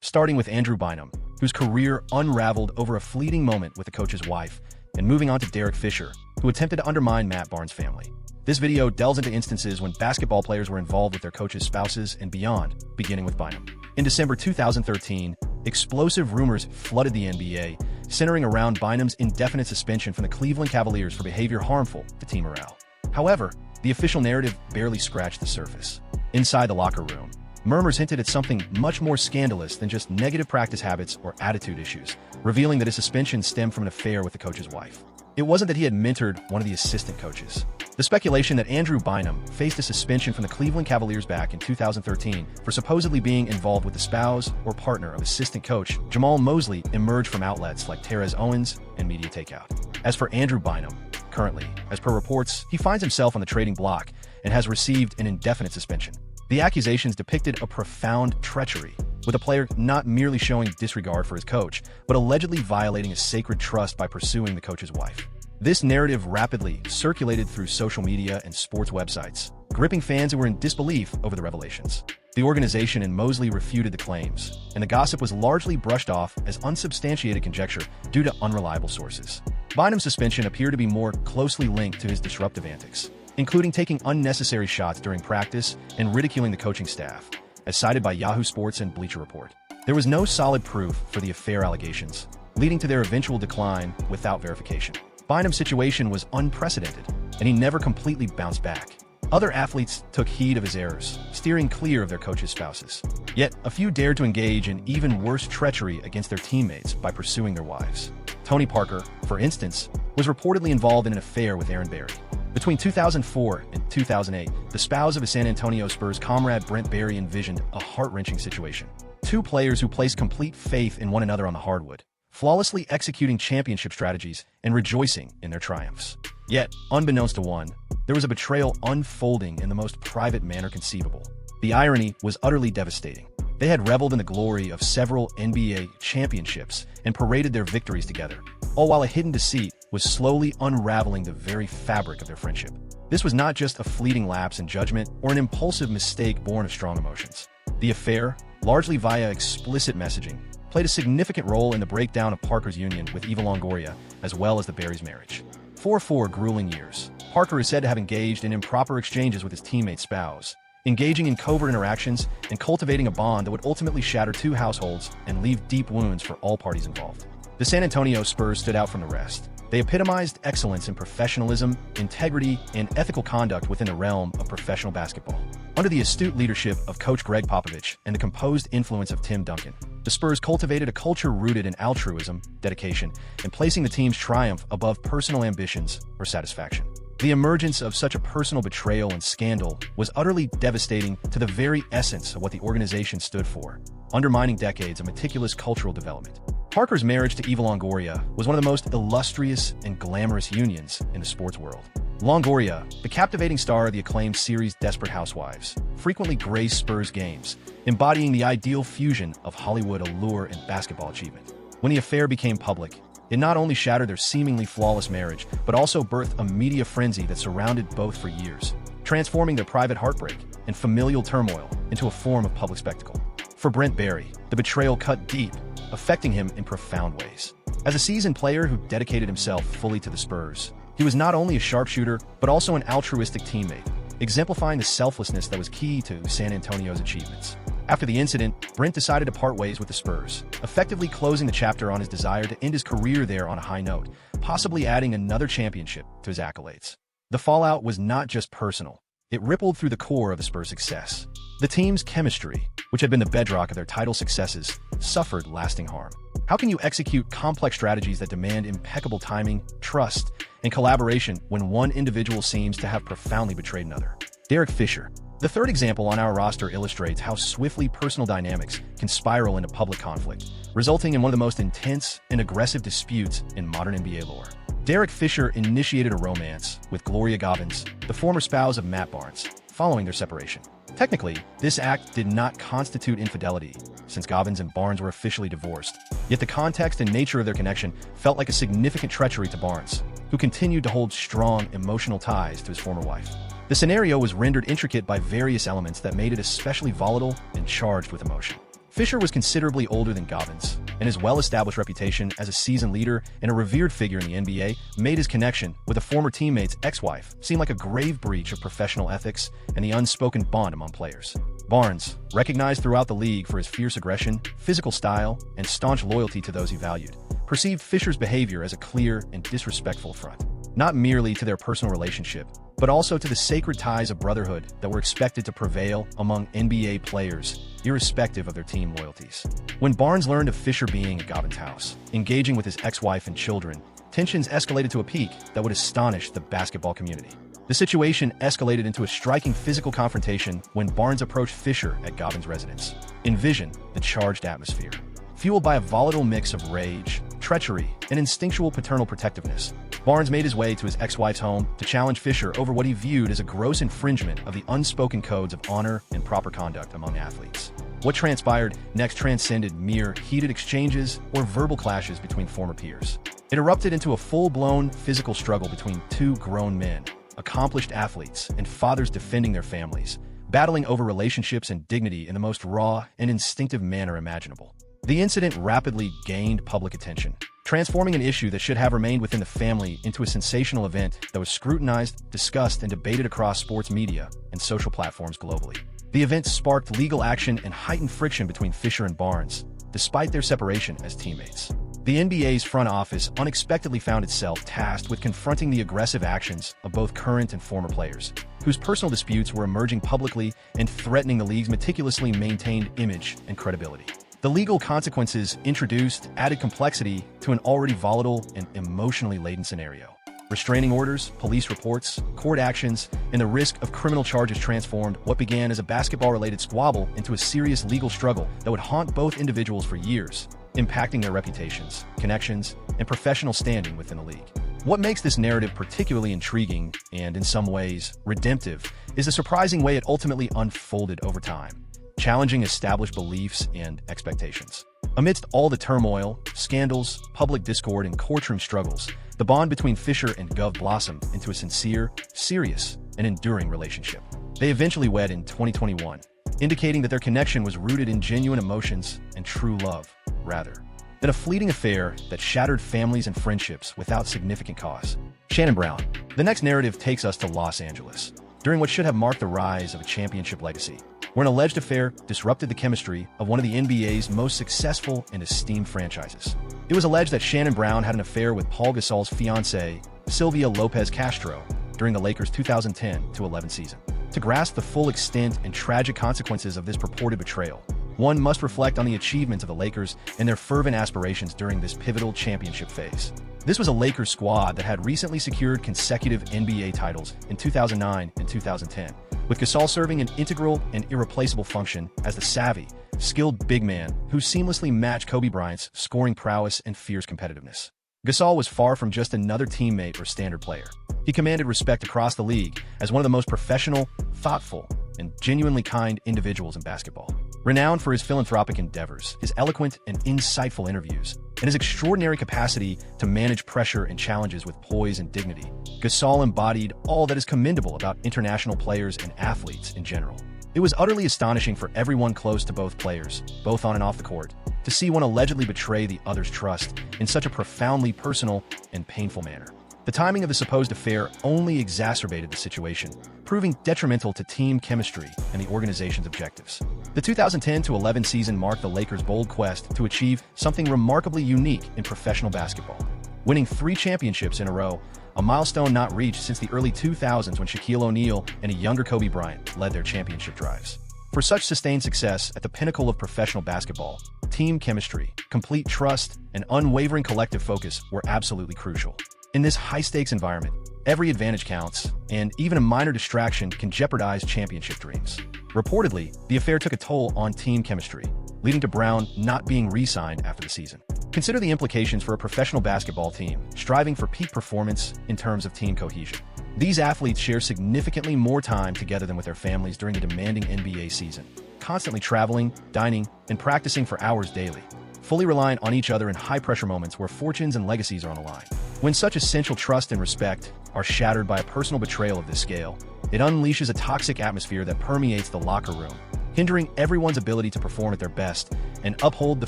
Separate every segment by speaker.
Speaker 1: starting with Andrew Bynum, whose career unraveled over a fleeting moment with the coach's wife, and moving on to Derek Fisher, who attempted to undermine Matt Barnes' family. This video delves into instances when basketball players were involved with their coaches' spouses and beyond, beginning with Bynum. In December 2013, explosive rumors flooded the NBA, centering around Bynum's indefinite suspension from the Cleveland Cavaliers for behavior harmful to team morale. However, the official narrative barely scratched the surface. Inside the locker room, murmurs hinted at something much more scandalous than just negative practice habits or attitude issues, revealing that his suspension stemmed from an affair with the coach's wife. It wasn't that he had mentored one of the assistant coaches. The speculation that Andrew Bynum faced a suspension from the Cleveland Cavaliers back in 2013 for supposedly being involved with the spouse or partner of assistant coach Jamal Mosley emerged from outlets like Terez Owens and Media Takeout. As for Andrew Bynum, currently, as per reports, he finds himself on the trading block and has received an indefinite suspension. The accusations depicted a profound treachery, with a player not merely showing disregard for his coach, but allegedly violating a sacred trust by pursuing the coach's wife. This narrative rapidly circulated through social media and sports websites, gripping fans who were in disbelief over the revelations. The organization and Mosley refuted the claims, and the gossip was largely brushed off as unsubstantiated conjecture due to unreliable sources. Bynum's suspension appeared to be more closely linked to his disruptive antics, including taking unnecessary shots during practice and ridiculing the coaching staff, as cited by Yahoo Sports and Bleacher Report. There was no solid proof for the affair allegations, leading to their eventual decline without verification. Bynum's situation was unprecedented, and he never completely bounced back. Other athletes took heed of his errors, steering clear of their coaches' spouses. Yet, a few dared to engage in even worse treachery against their teammates by pursuing their wives. Tony Parker, for instance, was reportedly involved in an affair with Andrew Barry. Between 2004 and 2008, the spouse of his San Antonio Spurs comrade Brent Barry envisioned a heart-wrenching situation. Two players who placed complete faith in one another on the hardwood, flawlessly executing championship strategies and rejoicing in their triumphs. Yet, unbeknownst to one, there was a betrayal unfolding in the most private manner conceivable. The irony was utterly devastating. They had reveled in the glory of several NBA championships and paraded their victories together, all while a hidden deceit was slowly unraveling the very fabric of their friendship. This was not just a fleeting lapse in judgment or an impulsive mistake born of strong emotions. The affair, largely via explicit messaging, played a significant role in the breakdown of Parker's union with Eva Longoria, as well as the Barry's marriage. For 4 grueling years, Parker is said to have engaged in improper exchanges with his teammate's spouse, engaging in covert interactions and cultivating a bond that would ultimately shatter 2 households and leave deep wounds for all parties involved. The San Antonio Spurs stood out from the rest. They epitomized excellence in professionalism, integrity, and ethical conduct within the realm of professional basketball. Under the astute leadership of Coach Greg Popovich and the composed influence of Tim Duncan, the Spurs cultivated a culture rooted in altruism, dedication, and placing the team's triumph above personal ambitions or satisfaction. The emergence of such a personal betrayal and scandal was utterly devastating to the very essence of what the organization stood for, undermining decades of meticulous cultural development. Parker's marriage to Eva Longoria was one of the most illustrious and glamorous unions in the sports world. Longoria, the captivating star of the acclaimed series Desperate Housewives, frequently graced Spurs games, embodying the ideal fusion of Hollywood allure and basketball achievement. When the affair became public, it not only shattered their seemingly flawless marriage, but also birthed a media frenzy that surrounded both for years, transforming their private heartbreak and familial turmoil into a form of public spectacle. For Brent Barry, the betrayal cut deep, affecting him in profound ways. As a seasoned player who dedicated himself fully to the Spurs, he was not only a sharpshooter, but also an altruistic teammate, exemplifying the selflessness that was key to San Antonio's achievements. After the incident, Brent decided to part ways with the Spurs, effectively closing the chapter on his desire to end his career there on a high note, possibly adding another championship to his accolades. The fallout was not just personal. It rippled through the core of the Spurs' success. The team's chemistry, which had been the bedrock of their title successes, suffered lasting harm. How can you execute complex strategies that demand impeccable timing, trust, and collaboration when one individual seems to have profoundly betrayed another? Derek Fisher, the third example on our roster, illustrates how swiftly personal dynamics can spiral into public conflict, resulting in one of the most intense and aggressive disputes in modern NBA lore. Derek Fisher initiated a romance with Gloria Gobbins, the former spouse of Matt Barnes, following their separation. Technically, this act did not constitute infidelity, since Gobbins and Barnes were officially divorced. Yet the context and nature of their connection felt like a significant treachery to Barnes, who continued to hold strong emotional ties to his former wife. The scenario was rendered intricate by various elements that made it especially volatile and charged with emotion. Fisher was considerably older than Gobbins, and his well-established reputation as a seasoned leader and a revered figure in the NBA made his connection with a former teammate's ex-wife seem like a grave breach of professional ethics and the unspoken bond among players. Barnes, recognized throughout the league for his fierce aggression, physical style, and staunch loyalty to those he valued, perceived Fisher's behavior as a clear and disrespectful affront, not merely to their personal relationship, but also to the sacred ties of brotherhood that were expected to prevail among NBA players, irrespective of their team loyalties. When Barnes learned of Fisher being at Gobbins' house, engaging with his ex-wife and children, tensions escalated to a peak that would astonish the basketball community. The situation escalated into a striking physical confrontation when Barnes approached Fisher at Gobbins' residence. Envision the charged atmosphere. Fueled by a volatile mix of rage, treachery, and instinctual paternal protectiveness, Barnes made his way to his ex-wife's home to challenge Fisher over what he viewed as a gross infringement of the unspoken codes of honor and proper conduct among athletes. What transpired next transcended mere heated exchanges or verbal clashes between former peers. It erupted into a full-blown physical struggle between two grown men, accomplished athletes, and fathers defending their families, battling over relationships and dignity in the most raw and instinctive manner imaginable. The incident rapidly gained public attention, transforming an issue that should have remained within the family into a sensational event that was scrutinized, discussed, and debated across sports media and social platforms globally. The event sparked legal action and heightened friction between Fisher and Barnes, despite their separation as teammates. The NBA's front office unexpectedly found itself tasked with confronting the aggressive actions of both current and former players, whose personal disputes were emerging publicly and threatening the league's meticulously maintained image and credibility. The legal consequences introduced added complexity to an already volatile and emotionally laden scenario. Restraining orders, police reports, court actions, and the risk of criminal charges transformed what began as a basketball-related squabble into a serious legal struggle that would haunt both individuals for years, impacting their reputations, connections, and professional standing within the league. What makes this narrative particularly intriguing and, in some ways, redemptive is the surprising way it ultimately unfolded over time, challenging established beliefs and expectations. Amidst all the turmoil, scandals, public discord, and courtroom struggles, the bond between Fisher and Gov blossomed into a sincere, serious, and enduring relationship. They eventually wed in 2021, indicating that their connection was rooted in genuine emotions and true love, rather than a fleeting affair that shattered families and friendships without significant cause. Shannon Brown. The next narrative takes us to Los Angeles, during what should have marked the rise of a championship legacy, where an alleged affair disrupted the chemistry of one of the NBA's most successful and esteemed franchises. It was alleged that Shannon Brown had an affair with Pau Gasol's fiancée, Sylvia Lopez Castro, during the Lakers' 2010-11 season. To grasp the full extent and tragic consequences of this purported betrayal, one must reflect on the achievements of the Lakers and their fervent aspirations during this pivotal championship phase. This was a Lakers squad that had recently secured consecutive NBA titles in 2009 and 2010, with Gasol serving an integral and irreplaceable function as the savvy, skilled big man who seamlessly matched Kobe Bryant's scoring prowess and fierce competitiveness. Gasol was far from just another teammate or standard player. He commanded respect across the league as one of the most professional, thoughtful, and genuinely kind individuals in basketball. Renowned for his philanthropic endeavors, his eloquent and insightful interviews, and his extraordinary capacity to manage pressure and challenges with poise and dignity, Gasol embodied all that is commendable about international players and athletes in general. It was utterly astonishing for everyone close to both players, both on and off the court, to see one allegedly betray the other's trust in such a profoundly personal and painful manner. The timing of the supposed affair only exacerbated the situation, proving detrimental to team chemistry and the organization's objectives. The 2010-11 season marked the Lakers' bold quest to achieve something remarkably unique in professional basketball, winning 3 championships in a row, a milestone not reached since the early 2000s when Shaquille O'Neal and a younger Kobe Bryant led their championship drives. For such sustained success at the pinnacle of professional basketball, team chemistry, complete trust, and unwavering collective focus were absolutely crucial. In this high-stakes environment, every advantage counts, and even a minor distraction can jeopardize championship dreams. Reportedly, the affair took a toll on team chemistry, leading to Brown not being re-signed after the season. Consider the implications for a professional basketball team striving for peak performance in terms of team cohesion. These athletes share significantly more time together than with their families during the demanding NBA season, constantly traveling, dining, and practicing for hours daily, fully reliant on each other in high-pressure moments where fortunes and legacies are on the line. When such essential trust and respect are shattered by a personal betrayal of this scale, it unleashes a toxic atmosphere that permeates the locker room, hindering everyone's ability to perform at their best and uphold the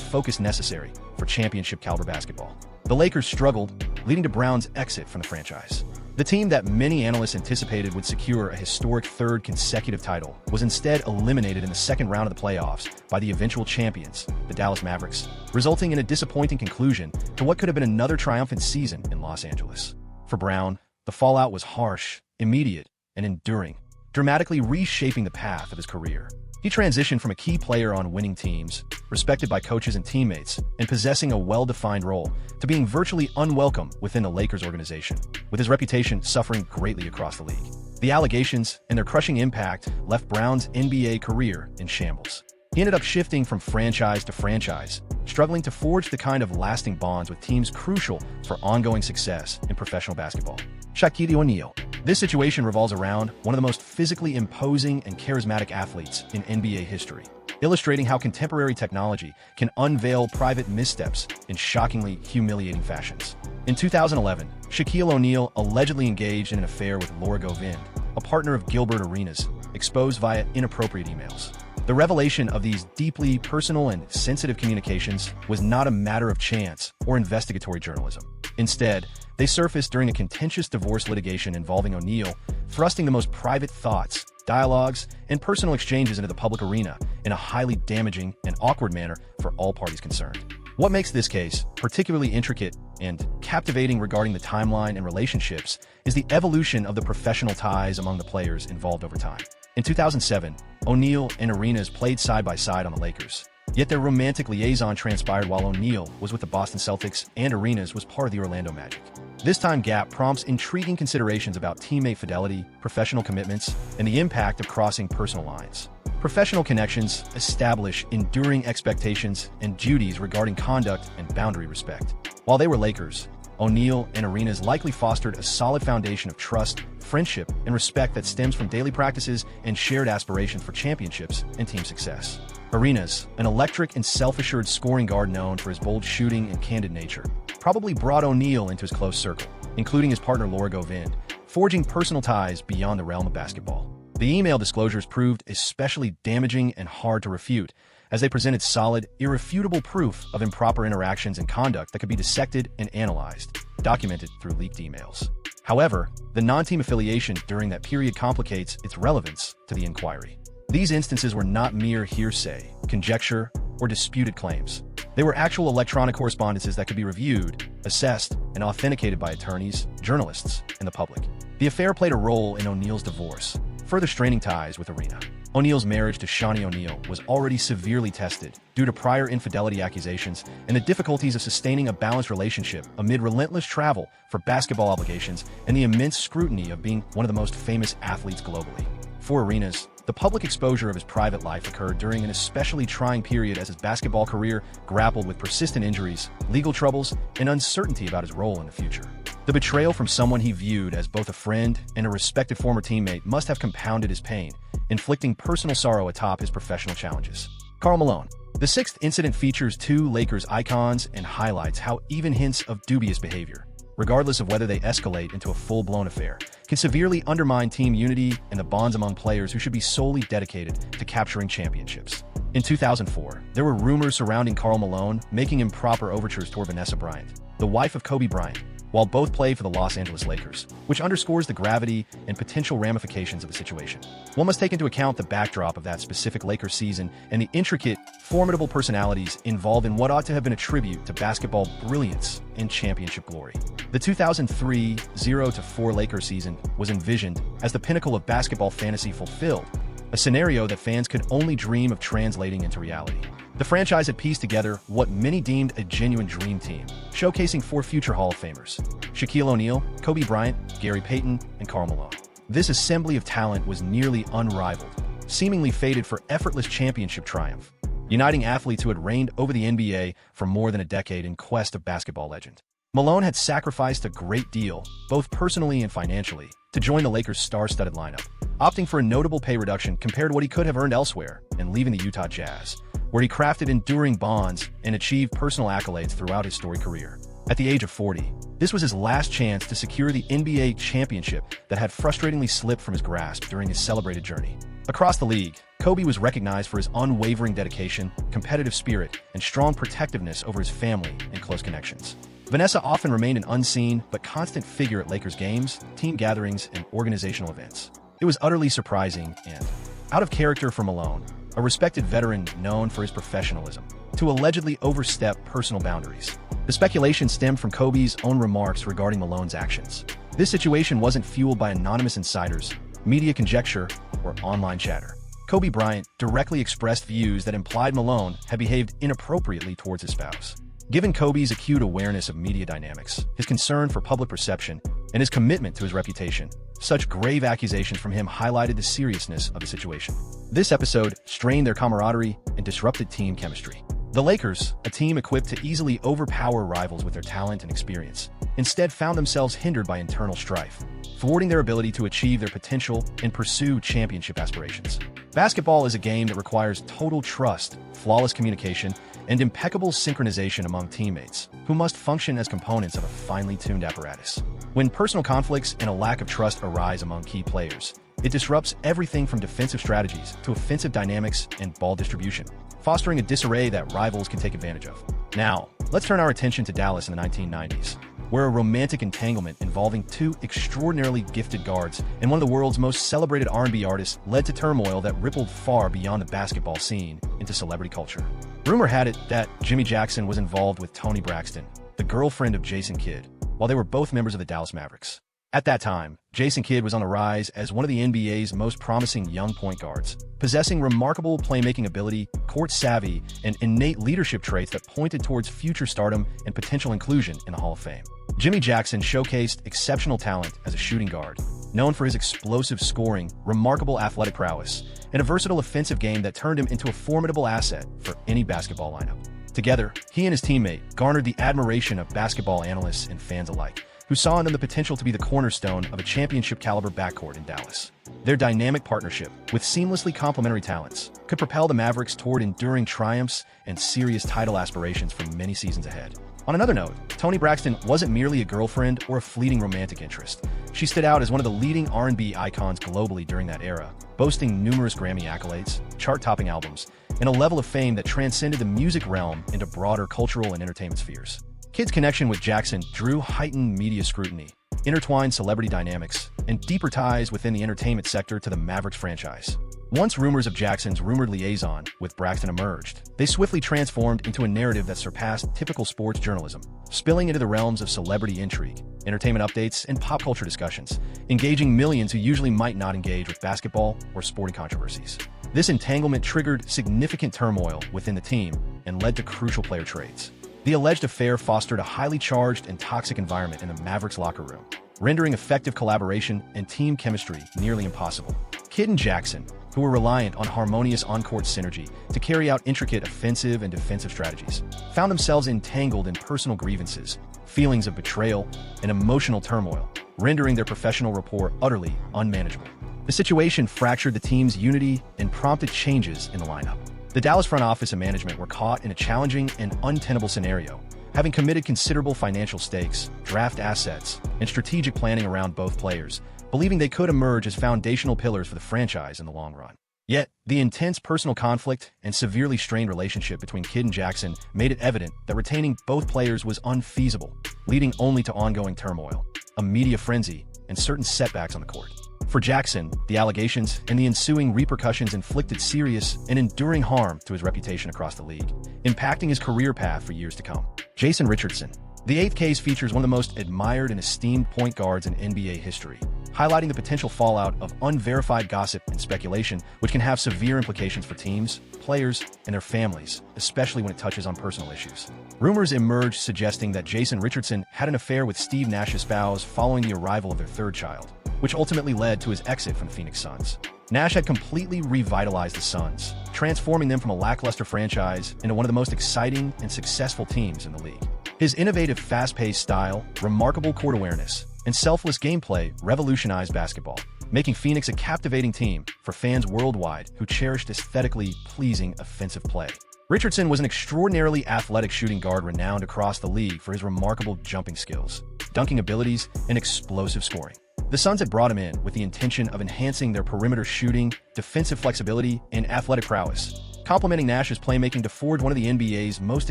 Speaker 1: focus necessary for championship-caliber basketball. The Lakers struggled, leading to Brown's exit from the franchise. The team that many analysts anticipated would secure a historic third consecutive title was instead eliminated in the second round of the playoffs by the eventual champions, the Dallas Mavericks, resulting in a disappointing conclusion to what could have been another triumphant season in Los Angeles. For Brown, the fallout was harsh, immediate, and enduring, dramatically reshaping the path of his career. He transitioned from a key player on winning teams, respected by coaches and teammates, and possessing a well-defined role, to being virtually unwelcome within the Lakers organization, with his reputation suffering greatly across the league. The allegations and their crushing impact left Brown's NBA career in shambles. He ended up shifting from franchise to franchise, struggling to forge the kind of lasting bonds with teams crucial for ongoing success in professional basketball. Shaquille O'Neal. This situation revolves around one of the most physically imposing and charismatic athletes in NBA history, illustrating how contemporary technology can unveil private missteps in shockingly humiliating fashions. In 2011, Shaquille O'Neal allegedly engaged in an affair with Laura Govind, a partner of Gilbert Arenas, exposed via inappropriate emails. The revelation of these deeply personal and sensitive communications was not a matter of chance or investigatory journalism. Instead, they surfaced during a contentious divorce litigation involving O'Neal, thrusting the most private thoughts, dialogues, and personal exchanges into the public arena in a highly damaging and awkward manner for all parties concerned. What makes this case particularly intricate and captivating regarding the timeline and relationships is the evolution of the professional ties among the players involved over time. In 2007, O'Neal and Arenas played side by side on the Lakers. Yet their romantic liaison transpired while O'Neal was with the Boston Celtics and Arenas was part of the Orlando Magic. This time gap prompts intriguing considerations about teammate fidelity, professional commitments, and the impact of crossing personal lines. Professional connections establish enduring expectations and duties regarding conduct and boundary respect. While they were Lakers, O'Neal and Arenas likely fostered a solid foundation of trust, friendship, and respect that stems from daily practices and shared aspirations for championships and team success. Arenas, an electric and self-assured scoring guard known for his bold shooting and candid nature, probably brought O'Neal into his close circle, including his partner Laura Govind, forging personal ties beyond the realm of basketball. The email disclosures proved especially damaging and hard to refute, as they presented solid, irrefutable proof of improper interactions and conduct that could be dissected and analyzed, documented through leaked emails. However, the non-team affiliation during that period complicates its relevance to the inquiry. These instances were not mere hearsay, conjecture, or disputed claims. They were actual electronic correspondences that could be reviewed, assessed, and authenticated by attorneys, journalists, and the public. The affair played a role in O'Neal's divorce, further straining ties with Arena. O'Neal's marriage to Shani O'Neal was already severely tested due to prior infidelity accusations and the difficulties of sustaining a balanced relationship amid relentless travel for basketball obligations and the immense scrutiny of being one of the most famous athletes globally. For Arenas, the public exposure of his private life occurred during an especially trying period as his basketball career grappled with persistent injuries, legal troubles, and uncertainty about his role in the future. The betrayal from someone he viewed as both a friend and a respected former teammate must have compounded his pain, inflicting personal sorrow atop his professional challenges. Karl Malone. The sixth incident features two Lakers icons and highlights how even hints of dubious behavior, regardless of whether they escalate into a full-blown affair, can severely undermine team unity and the bonds among players who should be solely dedicated to capturing championships. In 2004, there were rumors surrounding Karl Malone making improper overtures toward Vanessa Bryant, the wife of Kobe Bryant, while both played for the Los Angeles Lakers, which underscores the gravity and potential ramifications of the situation. One must take into account the backdrop of that specific Lakers season and the intricate, formidable personalities involved in what ought to have been a tribute to basketball brilliance and championship glory. The 2003 0-4 Lakers season was envisioned as the pinnacle of basketball fantasy fulfilled, a scenario that fans could only dream of translating into reality. The franchise had pieced together what many deemed a genuine dream team, showcasing four future Hall of Famers: Shaquille O'Neal, Kobe Bryant, Gary Payton, and Karl Malone. This assembly of talent was nearly unrivaled, seemingly fated for effortless championship triumph, uniting athletes who had reigned over the NBA for more than a decade in quest of basketball legend. Malone had sacrificed a great deal, both personally and financially, to join the Lakers' star-studded lineup, opting for a notable pay reduction compared to what he could have earned elsewhere and leaving the Utah Jazz, where he crafted enduring bonds and achieved personal accolades throughout his storied career. At the age of 40, this was his last chance to secure the NBA championship that had frustratingly slipped from his grasp during his celebrated journey. Across the league, Kobe was recognized for his unwavering dedication, competitive spirit, and strong protectiveness over his family and close connections. Vanessa often remained an unseen but constant figure at Lakers games, team gatherings, and organizational events. It was utterly surprising and out of character for Malone, a respected veteran known for his professionalism, to allegedly overstep personal boundaries. The speculation stemmed from Kobe's own remarks regarding Malone's actions. This situation wasn't fueled by anonymous insiders, media conjecture, or online chatter. Kobe Bryant directly expressed views that implied Malone had behaved inappropriately towards his spouse. Given Kobe's acute awareness of media dynamics, his concern for public perception, and his commitment to his reputation, such grave accusations from him highlighted the seriousness of the situation. This episode strained their camaraderie and disrupted team chemistry. The Lakers, a team equipped to easily overpower rivals with their talent and experience, instead found themselves hindered by internal strife, thwarting their ability to achieve their potential and pursue championship aspirations. Basketball is a game that requires total trust, flawless communication, and impeccable synchronization among teammates, who must function as components of a finely tuned apparatus. When personal conflicts and a lack of trust arise among key players, it disrupts everything from defensive strategies to offensive dynamics and ball distribution, fostering a disarray that rivals can take advantage of. Now, let's turn our attention to Dallas in the 1990s, where a romantic entanglement involving two extraordinarily gifted guards and one of the world's most celebrated R&B artists led to turmoil that rippled far beyond the basketball scene into celebrity culture. Rumor had it that Jimmy Jackson was involved with Toni Braxton, the girlfriend of Jason Kidd, while they were both members of the Dallas Mavericks. At that time, Jason Kidd was on the rise as one of the NBA's most promising young point guards, possessing remarkable playmaking ability, court savvy, and innate leadership traits that pointed towards future stardom and potential inclusion in the Hall of Fame. Jimmy Jackson showcased exceptional talent as a shooting guard, known for his explosive scoring, remarkable athletic prowess, and a versatile offensive game that turned him into a formidable asset for any basketball lineup. Together, he and his teammate garnered the admiration of basketball analysts and fans alike, who saw in them the potential to be the cornerstone of a championship-caliber backcourt in Dallas. Their dynamic partnership, with seamlessly complementary talents, could propel the Mavericks toward enduring triumphs and serious title aspirations for many seasons ahead. On another note, Toni Braxton wasn't merely a girlfriend or a fleeting romantic interest. She stood out as one of the leading R&B icons globally during that era, boasting numerous Grammy accolades, chart-topping albums, and a level of fame that transcended the music realm into broader cultural and entertainment spheres. Kidd's connection with Jackson drew heightened media scrutiny, intertwined celebrity dynamics, and deeper ties within the entertainment sector to the Mavericks franchise. Once rumors of Jackson's rumored liaison with Braxton emerged, they swiftly transformed into a narrative that surpassed typical sports journalism, spilling into the realms of celebrity intrigue, entertainment updates, and pop culture discussions, engaging millions who usually might not engage with basketball or sporting controversies. This entanglement triggered significant turmoil within the team and led to crucial player trades. The alleged affair fostered a highly charged and toxic environment in the Mavericks locker room, rendering effective collaboration and team chemistry nearly impossible. Kidd and Jackson, who were reliant on harmonious on-court synergy to carry out intricate offensive and defensive strategies, found themselves entangled in personal grievances, feelings of betrayal, and emotional turmoil, rendering their professional rapport utterly unmanageable. The situation fractured the team's unity and prompted changes in the lineup. The Dallas front office and management were caught in a challenging and untenable scenario, having committed considerable financial stakes, draft assets, and strategic planning around both players, believing they could emerge as foundational pillars for the franchise in the long run. Yet, the intense personal conflict and severely strained relationship between Kidd and Jackson made it evident that retaining both players was unfeasible, leading only to ongoing turmoil, a media frenzy, and certain setbacks on the court. For Jackson, the allegations and the ensuing repercussions inflicted serious and enduring harm to his reputation across the league, impacting his career path for years to come. Jason Richardson. The eighth case features one of the most admired and esteemed point guards in NBA history, highlighting the potential fallout of unverified gossip and speculation, which can have severe implications for teams, players, and their families, especially when it touches on personal issues. Rumors emerged suggesting that Jason Richardson had an affair with Steve Nash's spouse following the arrival of their third child, which ultimately led to his exit from the Phoenix Suns. Nash had completely revitalized the Suns, transforming them from a lackluster franchise into one of the most exciting and successful teams in the league. His innovative, fast-paced style, remarkable court awareness, and selfless gameplay revolutionized basketball, making Phoenix a captivating team for fans worldwide who cherished aesthetically pleasing offensive play. Richardson was an extraordinarily athletic shooting guard renowned across the league for his remarkable jumping skills, dunking abilities, and explosive scoring. The Suns had brought him in with the intention of enhancing their perimeter shooting, defensive flexibility, and athletic prowess, complementing Nash's playmaking to forge one of the NBA's most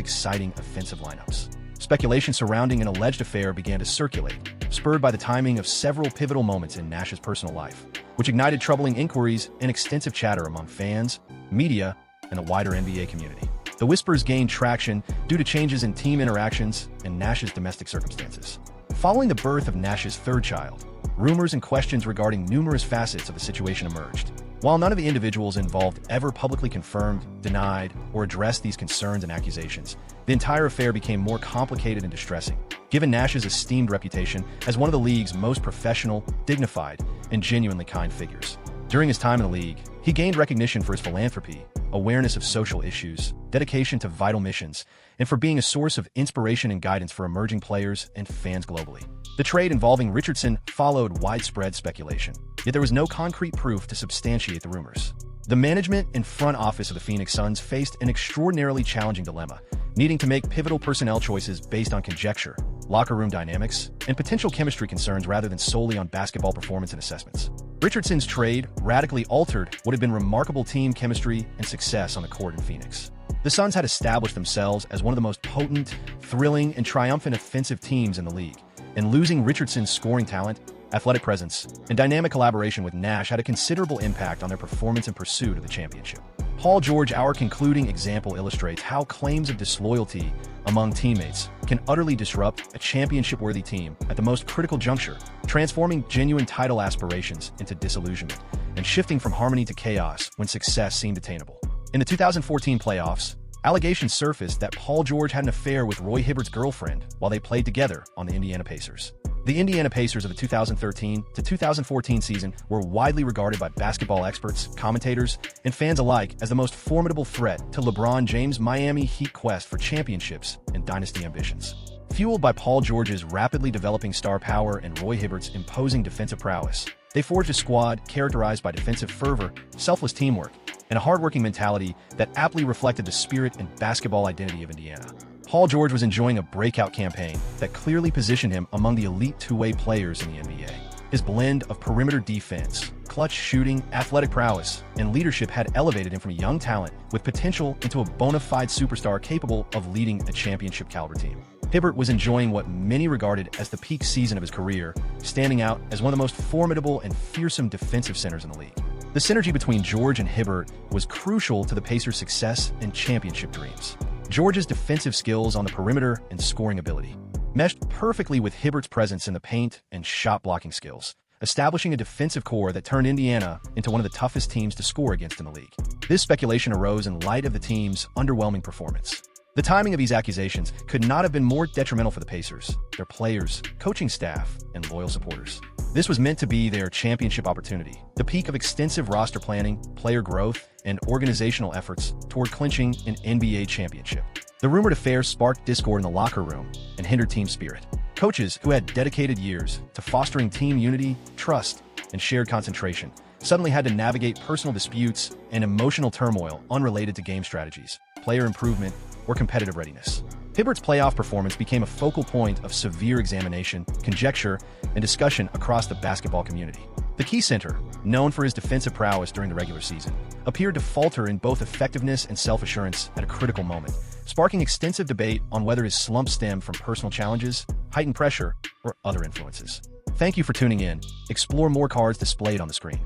Speaker 1: exciting offensive lineups. Speculation surrounding an alleged affair began to circulate, spurred by the timing of several pivotal moments in Nash's personal life, which ignited troubling inquiries and extensive chatter among fans, media, and the wider NBA community. The whispers gained traction due to changes in team interactions and Nash's domestic circumstances. Following the birth of Nash's third child, rumors and questions regarding numerous facets of the situation emerged. While none of the individuals involved ever publicly confirmed, denied, or addressed these concerns and accusations, the entire affair became more complicated and distressing. Given Nash's esteemed reputation as one of the league's most professional, dignified, and genuinely kind figures. During his time in the league, he gained recognition for his philanthropy, awareness of social issues, dedication to vital missions, and for being a source of inspiration and guidance for emerging players and fans globally. The trade involving Richardson followed widespread speculation, yet there was no concrete proof to substantiate the rumors. The management and front office of the Phoenix Suns faced an extraordinarily challenging dilemma, needing to make pivotal personnel choices based on conjecture, locker room dynamics, and potential chemistry concerns rather than solely on basketball performance and assessments. Richardson's trade radically altered what had been remarkable team chemistry and success on the court in Phoenix. The Suns had established themselves as one of the most potent, thrilling, and triumphant offensive teams in the league, and losing Richardson's scoring talent, athletic presence, and dynamic collaboration with Nash had a considerable impact on their performance in pursuit of the championship. Paul George, our concluding example, illustrates how claims of disloyalty among teammates can utterly disrupt a championship-worthy team at the most critical juncture, transforming genuine title aspirations into disillusionment and shifting from harmony to chaos when success seemed attainable. In the 2014 playoffs, allegations surfaced that Paul George had an affair with Roy Hibbert's girlfriend while they played together on the Indiana Pacers. The Indiana Pacers of the 2013 to 2014 season were widely regarded by basketball experts, commentators, and fans alike as the most formidable threat to LeBron James' Miami Heat quest for championships and dynasty ambitions. Fueled by Paul George's rapidly developing star power and Roy Hibbert's imposing defensive prowess, they forged a squad characterized by defensive fervor, selfless teamwork, and a hardworking mentality that aptly reflected the spirit and basketball identity of Indiana. Paul George was enjoying a breakout campaign that clearly positioned him among the elite two-way players in the NBA. His blend of perimeter defense, clutch shooting, athletic prowess, and leadership had elevated him from a young talent with potential into a bona fide superstar capable of leading a championship-caliber team. Hibbert was enjoying what many regarded as the peak season of his career, standing out as one of the most formidable and fearsome defensive centers in the league. The synergy between George and Hibbert was crucial to the Pacers' success and championship dreams. George's defensive skills on the perimeter and scoring ability meshed perfectly with Hibbert's presence in the paint and shot-blocking skills, establishing a defensive core that turned Indiana into one of the toughest teams to score against in the league. This speculation arose in light of the team's underwhelming performance. The timing of these accusations could not have been more detrimental for the Pacers, their players, coaching staff, and loyal supporters. This was meant to be their championship opportunity, the peak of extensive roster planning, player growth, and organizational efforts toward clinching an NBA championship. The rumored affair sparked discord in the locker room and hindered team spirit. Coaches who had dedicated years to fostering team unity, trust, and shared concentration suddenly had to navigate personal disputes and emotional turmoil unrelated to game strategies, player improvement, or competitive readiness. Hibbert's playoff performance became a focal point of severe examination, conjecture, and discussion across the basketball community. The key center, known for his defensive prowess during the regular season, appeared to falter in both effectiveness and self-assurance at a critical moment, sparking extensive debate on whether his slump stemmed from personal challenges, heightened pressure, or other influences. Thank you for tuning in. Explore more cards displayed on the screen.